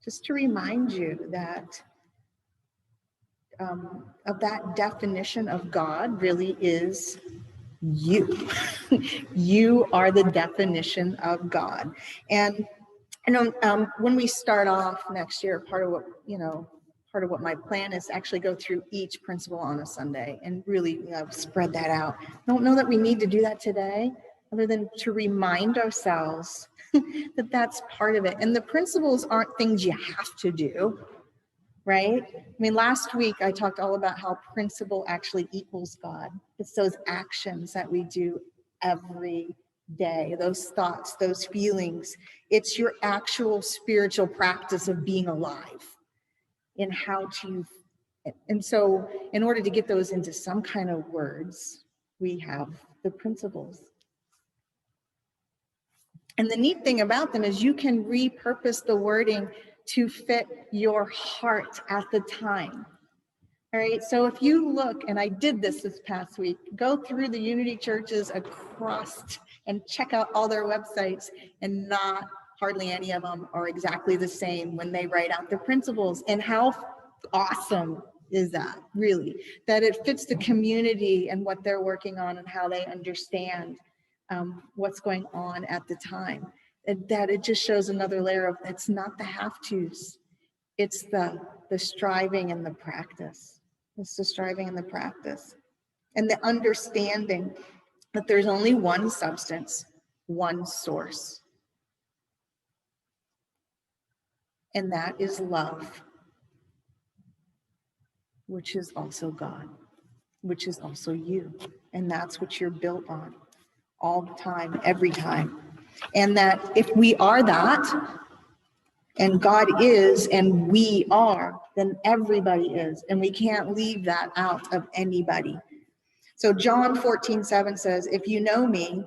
just to remind you that of that definition of God really is you. You are the definition of God. And when we start off next year, part of what my plan is to actually go through each principle on a Sunday and really spread that out. I don't know that we need to do that today, other than to remind ourselves that that's part of it. And the principles aren't things you have to do, right? I mean, last week I talked all about how principle actually equals God. It's those actions that we do every day, those thoughts, those feelings. It's your actual spiritual practice of being alive and how to. And so in order to get those into some kind of words, we have the principles. And the neat thing about them is you can repurpose the wording to fit your heart at the time. All right, so if you look, and I did this past week, go through the Unity churches across and check out all their websites, and not hardly any of them are exactly the same when they write out their principles. And how awesome is that, really? That it fits the community and what they're working on and how they understand what's going on at the time. That it just shows another layer of, it's not the have-tos, it's the striving and the practice. It's the striving and the practice. And the understanding that there's only one substance, one source. And that is love, which is also God, which is also you. And that's what you're built on all the time, every time. And that if we are that, and God is, and we are, then everybody is. And we can't leave that out of anybody. So John 14:7 says, if you know me,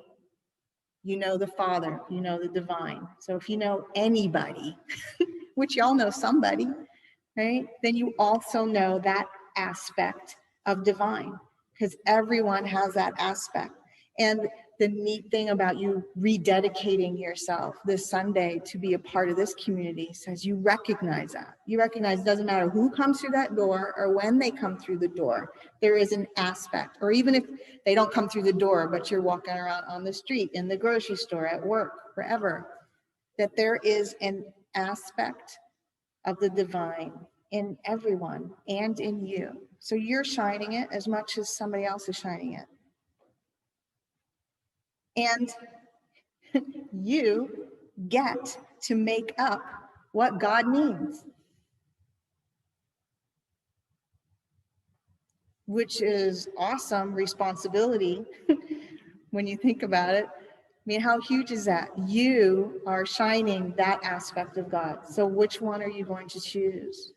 you know the Father, you know the divine. So if you know anybody, which y'all know somebody, right? Then you also know that aspect of divine, because everyone has that aspect. And the neat thing about you rededicating yourself this Sunday to be a part of this community says you recognize that. You recognize it doesn't matter who comes through that door or when they come through the door, there is an aspect, or even if they don't come through the door, but you're walking around on the street, in the grocery store, at work, wherever, that there is an aspect of the divine in everyone and in you. So you're shining it as much as somebody else is shining it. And you get to make up what God means, which is awesome responsibility when you think about it. I mean, how huge is that? You are shining that aspect of God. So which one are you going to choose?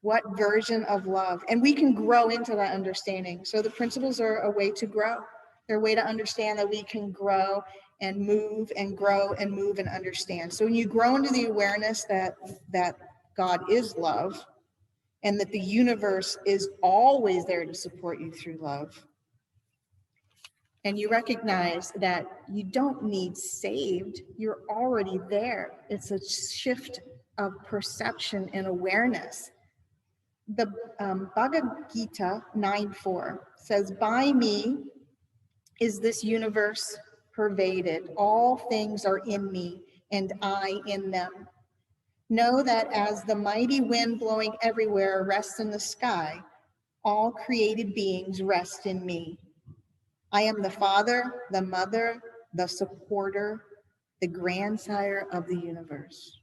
What version of love? And we can grow into that understanding. So the principles are a way to grow. They're a way to understand that we can grow and move and grow and move and understand. So when you grow into the awareness that God is love and that the universe is always there to support you through love, and you recognize that you don't need saved, you're already there. It's a shift of perception and awareness. The Bhagavad Gita 9:4 says, by me is this universe pervaded. All things are in me and I in them. Know that as the mighty wind blowing everywhere rests in the sky, all created beings rest in me. I am the father, the mother, the supporter, the grandsire of the universe.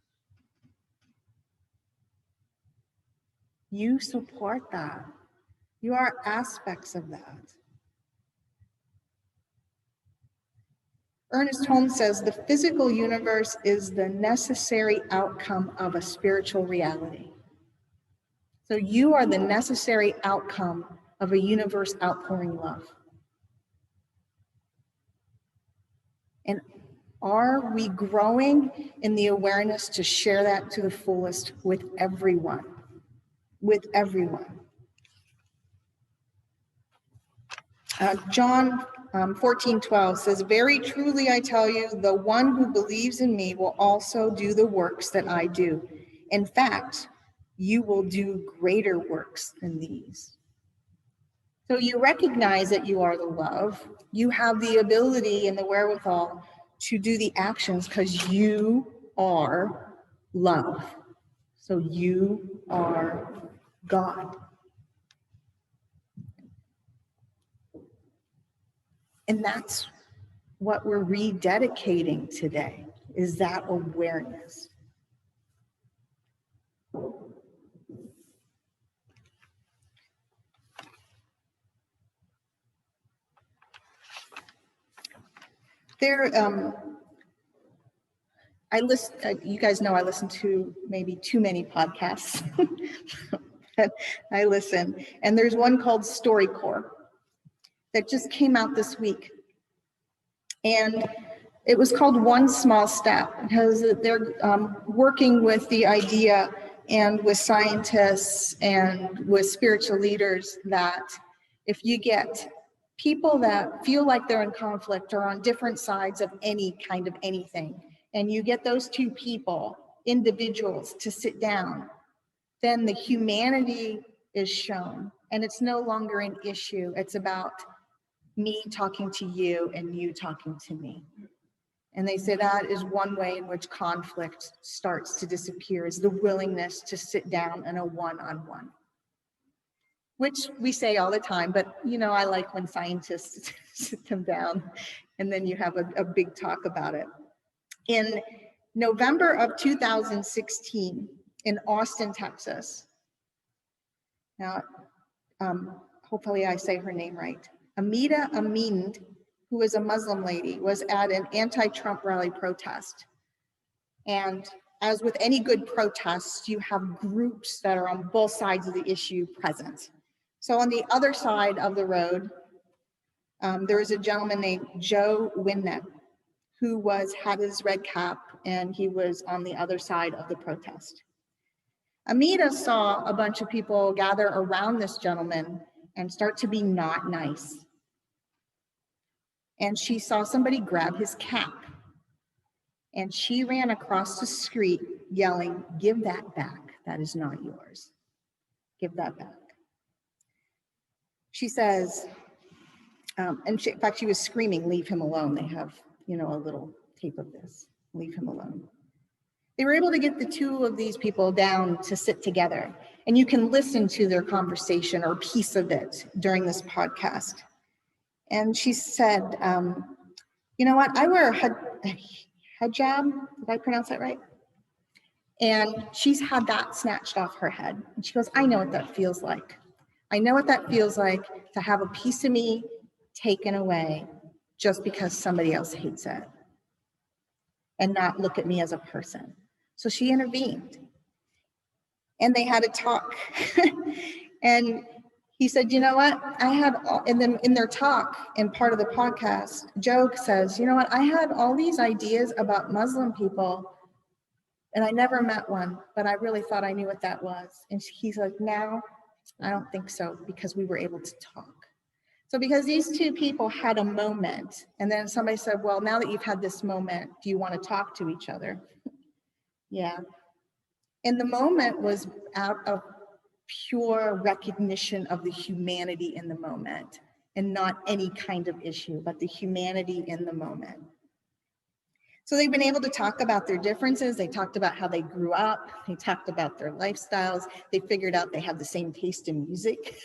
You support that. You are aspects of that. Ernest Holmes says the physical universe is the necessary outcome of a spiritual reality. So you are the necessary outcome of a universe outpouring love. And are we growing in the awareness to share that to the fullest with everyone? With everyone. John 14:12 says, very truly I tell you, the one who believes in me will also do the works that I do, In fact, you will do greater works than these. So you recognize that you are the love. You have the ability and the wherewithal to do the actions because you are love. So you are God. And that's what we're rededicating today, is that awareness. You guys know I listen to maybe too many podcasts. I listen, and there's one called StoryCorps that just came out this week. And it was called One Small Step because they're working with the idea and with scientists and with spiritual leaders that if you get people that feel like they're in conflict or on different sides of any kind of anything, and you get those two people, individuals, to sit down, then the humanity is shown. And it's no longer an issue. It's about me talking to you and you talking to me. And they say that is one way in which conflict starts to disappear, is the willingness to sit down in a one-on-one. Which we say all the time, but I like when scientists sit them down and then you have a big talk about it. In November of 2016, in Austin, Texas, now hopefully I say her name right, Amida Amin, who is a Muslim lady, was at an anti-Trump rally protest. And as with any good protest, you have groups that are on both sides of the issue present. So on the other side of the road, there was a gentleman named Joe Winnet, who had his red cap, and he was on the other side of the protest. Amida saw a bunch of people gather around this gentleman and start to be not nice. And she saw somebody grab his cap. And she ran across the street yelling, "Give that back. That is not yours. Give that back." She says, in fact, she was screaming, "Leave him alone." They have, a little tape of this. "Leave him alone." They were able to get the two of these people down to sit together. And you can listen to their conversation or a piece of it during this podcast. And she said, "You know what? I wear a hijab. Did I pronounce that right? And she's had that snatched off her head. And she goes, I know what that feels like. I know what that feels like to have a piece of me taken away just because somebody else hates it and not look at me as a person." So she intervened and they had a talk. And he said, "You know what? And then in their talk, in part of the podcast, Joe says, "You know what? I had all these ideas about Muslim people and I never met one, but I really thought I knew what that was." And he's like, "Now, I don't think so, because we were able to talk." So because these two people had a moment, and then somebody said, "Well, now that you've had this moment, do you want to talk to each other?" Yeah. And the moment was out of pure recognition of the humanity in the moment, and not any kind of issue, but the humanity in the moment. So they've been able to talk about their differences. They talked about how they grew up. They talked about their lifestyles. They figured out they have the same taste in music.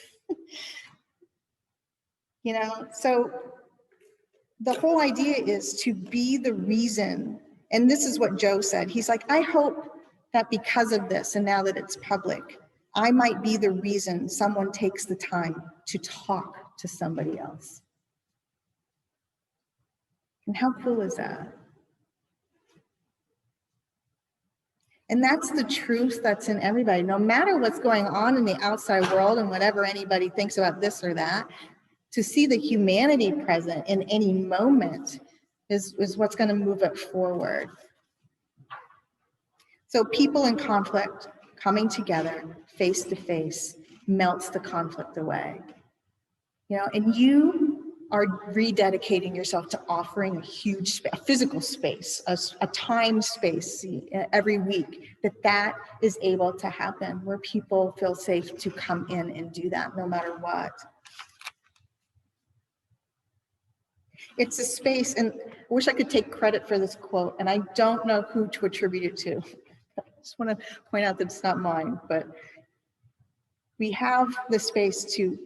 So the whole idea is to be the reason. And this is what Joe said. He's like, "I hope that because of this, and now that it's public, I might be the reason someone takes the time to talk to somebody else." And how cool is that? And that's the truth that's in everybody. No matter what's going on in the outside world and whatever anybody thinks about this or that, to see the humanity present in any moment is what's going to move it forward. So people in conflict coming together face to face melts the conflict away. And you are rededicating yourself to offering a huge space, a physical space, a time space every week, that is able to happen, where people feel safe to come in and do that no matter what. It's a space, and I wish I could take credit for this quote, and I don't know who to attribute it to. I just want to point out that it's not mine, but we have the space to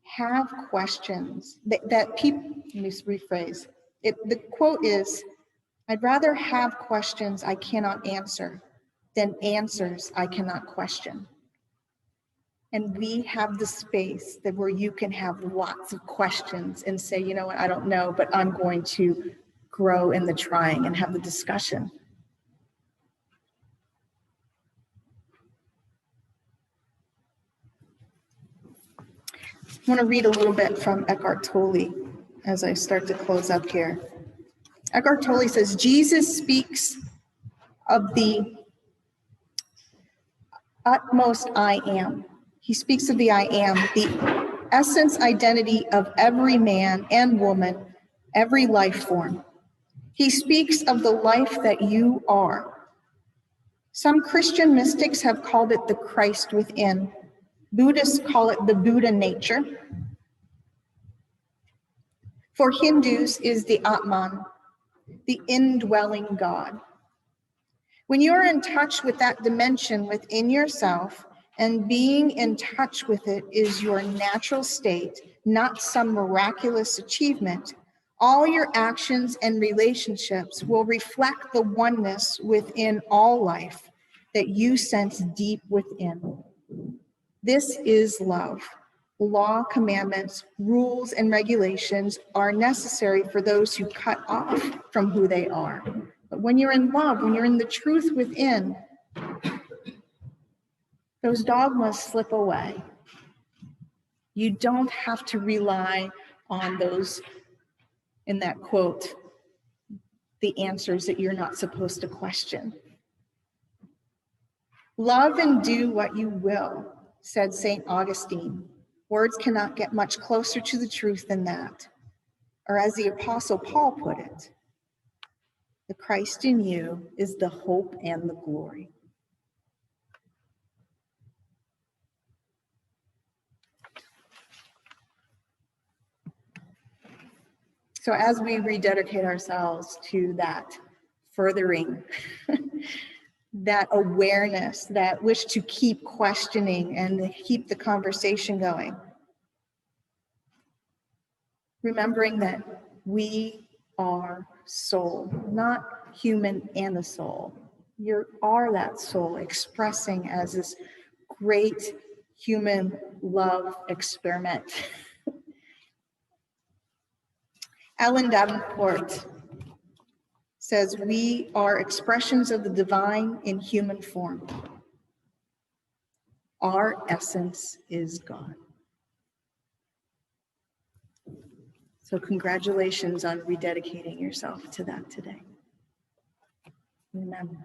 have questions that people, let me rephrase it. The quote is, I'd rather have questions I cannot answer than answers I cannot question. And we have the space that where you can have lots of questions and say, you know what, I don't know, but I'm going to grow in the trying and have the discussion. I want to read a little bit from Eckhart Tolle as I start to close up here. Eckhart Tolle says, Jesus speaks of the utmost I am. He speaks of the I am, the essence identity of every man and woman, every life form. He speaks of the life that you are. Some Christian mystics have called it the Christ within. Buddhists call it the Buddha nature. For Hindus is the Atman, the indwelling God. When you're in touch with that dimension within yourself, and being in touch with it is your natural state, not some miraculous achievement, all your actions and relationships will reflect the oneness within all life that you sense deep within. This is love. Law, commandments, rules, and regulations are necessary for those who cut off from who they are. But when you're in love, when you're in the truth within, those dogmas slip away. You don't have to rely on those, in that quote, the answers that you're not supposed to question. Love and do what you will, said St. Augustine. Words cannot get much closer to the truth than that. Or as the Apostle Paul put it, the Christ in you is the hope and the glory. So as we rededicate ourselves to that furthering, that awareness, that wish to keep questioning and keep the conversation going, remembering that we are soul, not human and a soul. You are that soul expressing as this great human love experiment. Ellen Davenport says, we are expressions of the divine in human form. Our essence is God. So congratulations on rededicating yourself to that today. Amen.